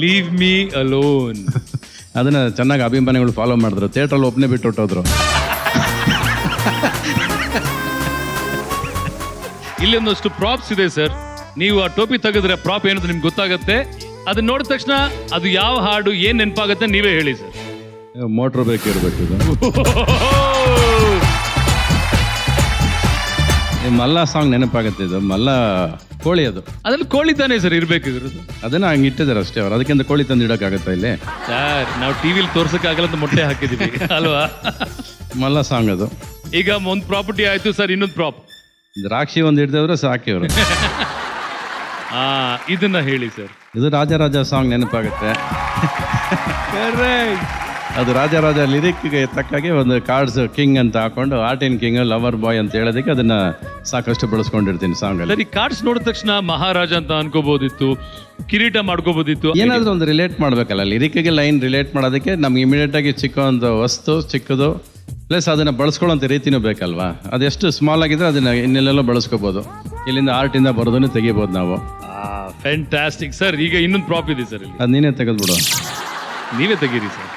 Leave me alone. ಅದನ್ನ ಚೆನ್ನಾಗಿ ಅಭಿಮಾನಿಗಳು ಫಾಲೋ ಮಾಡಿದ್ರು. ಥಿಯೇಟ್ರಲ್ಲಿ ಒಬ್ಬನೇ ಬಿಟ್ಟು ಹೊಟ್ಟೋದ್ರು. ಇಲ್ಲಿ ಒಂದಷ್ಟು ಪ್ರಾಪ್ಸ್ ಇದೆ ಸರ್. ನೀವು ಆ ಟೋಪಿ ತೆಗೆದ್ರೆ ಪ್ರಾಪ್ ಏನಂತ ನಿಮ್ಗೆ ಗೊತ್ತಾಗತ್ತೆ. ಅದನ್ನ ನೋಡಿದ ತಕ್ಷಣ ಅದು ಯಾವ ಹಾಡು ಏನ್ ನೆನಪಾಗತ್ತೆ ನೀವೇ ಹೇಳಿ ಸರ್. ಮೋಟ್ರ್ ಬೇಕಿರ್ಬೇಕು ಇದು. ಈ ಮಲ್ಲ ಸಾಂಗ್ ನೆನಪಾಗತ್ತೆ. ಇದು ಮಲ್ಲ ಕೋಳಿ, ಅದು ಅದ್ರಲ್ಲಿ ಕೋಳಿ ತಾನೇ ಸರ್ ಇರ್ಬೇಕಿದ್ರದ್ದು. ಅದನ್ನ ಹಂಗೆ ಇಟ್ಟಿದ್ದಾರೆ ಅಷ್ಟೇ ಅವ್ರು. ಅದಕ್ಕಿಂತ ಕೋಳಿ ತಂದು ಇಡೋಕ್ಕಾಗತ್ತಾ ಇಲ್ಲಿ? ಸರ್ ನಾವು ಟಿವಿಲಿ ತೋರ್ಸಕ್ಕಾಗಲ್ಲ ಅಂತ ಮೊಟ್ಟೆ ಹಾಕಿದೀವಿ ಅಲ್ವಾ? ಮಲ್ಲ ಸಾಂಗ್ ಅದು. ಈಗ ಒಂದು ಪ್ರಾಪರ್ಟಿ ಆಯ್ತು ಸರ್, ಇನ್ನೊಂದು ಪ್ರಾಪ್ ದ್ರಾಕ್ಷಿ ಒಂದು ಹಿಡ್ದಿದ್ರೆ ಸಾಕಿ ಅವರು. ಇದನ್ನ ಹೇಳಿ ಸರ್. ಇದು ರಾಜರಾಜ ಸಾಂಗ್ ನೆನಪಾಗುತ್ತೆ. ಅದು ರಾಜರಾಜ ಲಿರಿಕ್ಗೆ ತಕ್ಕಾಗೆ ಒಂದು ಕಾರ್ಡ್ಸ್ ಕಿಂಗ್ ಅಂತ ಹಾಕೊಂಡು ಆರ್ಟಿನ್ ಕಿಂಗ್ ಲವರ್ ಬಾಯ್ ಅಂತ ಹೇಳೋದಕ್ಕೆ ಅದನ್ನ ಸಾಕಷ್ಟು ಬಳಸ್ಕೊಂಡಿರ್ತೀನಿ ಸಾಂಗ್ ಅಲ್ಲಿ. ಸರಿ, ಕಾರ್ಡ್ಸ್ ನೋಡಿದ ತಕ್ಷಣ ಮಹಾರಾಜ ಅಂತ ಅನ್ಕೋಬಹುದಿತ್ತು, ಕಿರೀಟ ಮಾಡ್ಕೋಬಹುದಿತ್ತು. ಏನಾದ್ರೂ ಒಂದು ರಿಲೇಟ್ ಮಾಡ್ಬೇಕಲ್ಲ, ಲಿರಿಕ್ಗೆ ಲೈನ್ ರಿಲೇಟ್ ಮಾಡೋದಕ್ಕೆ ನಮ್ಗೆ ಇಮಿಡಿಯೇಟ್ ಆಗಿ ಚಿಕ್ಕ ಒಂದು ವಸ್ತು ಚಿಕ್ಕದು ಪ್ಲಸ್ ಅದನ್ನ ಬಳಸ್ಕೊಳ್ಳೋಂಥ ರೀತಿನೂ ಬೇಕಲ್ವಾ. ಅದೆಷ್ಟು ಸ್ಮಾಲ್ ಆಗಿದ್ರೆ ಅದನ್ನ ಇನ್ನೆಲ್ಲೆಲ್ಲೋ ಬಳಸ್ಕೋಬಹುದು. ಇಲ್ಲಿಂದ ಆರ್ಟಿಂದ ಬರೋದನ್ನು ತೆಗಿಬಹುದು ನಾವು. Fantastic sir. ಈಗ ಇನ್ನೊಂದು ಪ್ರಾಪ್ ಇದೆ ಸರ್, ಇಲ್ಲಿ ಅದು ನೀನೇ ತೆಗೆದ್ಬಿಡು. ನೀವೇ ತೆಗೀರಿ ಸರ್.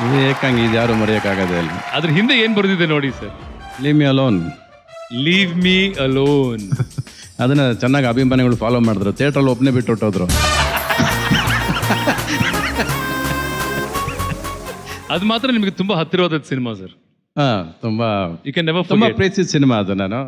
ಇದು ಏಕಂಗೆ ಇದು ಯಾರು ಮರೆಯೋಕ್ಕಾಗದೇ ಇಲ್ಲ. ಅದ್ರ ಹಿಂದೆ ಏನ್ ಬರ್ದಿದೆ ನೋಡಿ sir. Leave me alone. Leave me alone. ಅದನ್ನ ಚೆನ್ನಾಗಿ ಅಭಿಮಾನಿಗಳು ಫಾಲೋ ಮಾಡಿದ್ರು. ಥಿಯೇಟ್ರಲ್ಲಿ ಒಬ್ಬನೇ ಬಿಟ್ಟು ಹೊಟ್ಟೋದ್ರು. ಅದು ಮಾತ್ರ ನಿಮಗೆ ತುಂಬಾ ಹತ್ತಿರವಾದ ಸಿನಿಮಾ ಸರ್. ತುಂಬಾ ಯು ಕ್ಯಾನ್ ನೆವರ್ ತುಂಬಾ ಪ್ರೀತಿಸಿದ ಸಿನಿಮಾ ಅದು. ನಾನು